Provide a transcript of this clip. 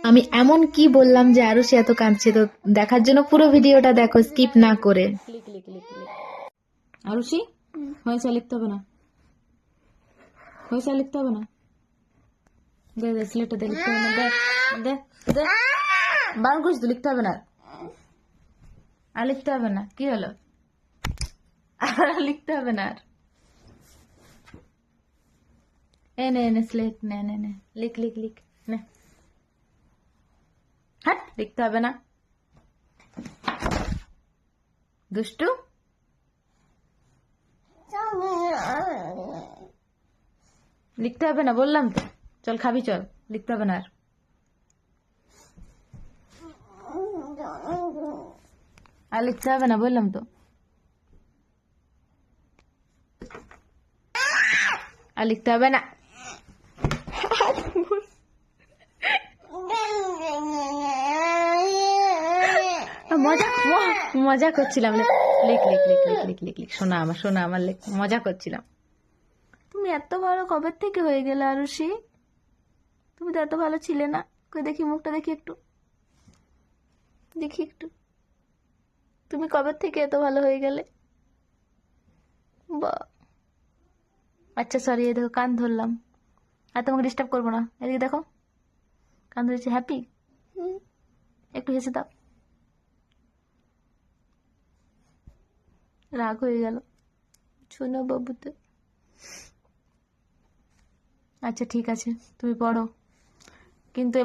আমি এমন কি বললাম যে আরুষি এত কাঁদছে? তো দেখার জন্য পুরো ভিডিওটা দেখো, স্কিপ না করে। আরুষি, হয়েছে, লিখতে হবে না, হয়েছে, লিখতে হবে না। দে দে স্লেটটা দে, লিখতে হবে না, দে দে দে। বারণ করিস তো, লিখতে হবে না, আর লিখতে হবে না। কি হলো? আর লিখতে হবে না আর। নে নে স্লেট নে নে নে, লিখ লিখ লিখ নে। হ্যাঁ, লিখতে হবে না, দুষ্টু। লিখতে হবে না বললাম তো, চল খাবি চল, লিখতে হবে না আর। আর লিখতে হবে না বললাম তো, আর লিখতে হবে না। মজা মজা করছিলাম। লিখ লিখ লিখ লিখ লিখ লিখ লিখ, শোনা আমার, শোনা আমার, লিখ, মজা করছিলাম। তুমি এত ভালো কবে থেকে হয়ে গেলে আরুষি? তুমি তো এত ভালো ছিলে না। কই দেখি মুখটা, দেখি একটু, দেখি একটু, তুমি কবে থেকে এত ভালো হয়ে গেলে? বা, আচ্ছা সরি, এই দেখো কান ধরলাম, আর তোমাকে ডিস্টার্ব করবো না। এদিকে দেখো, কান ধরেছি। হ্যাপি? একটু হেসে দাও। রাগ হয়ে গেল শোনো বাবুতে। আচ্ছা ঠিক আছে, তুমি পড়ো, কিন্তু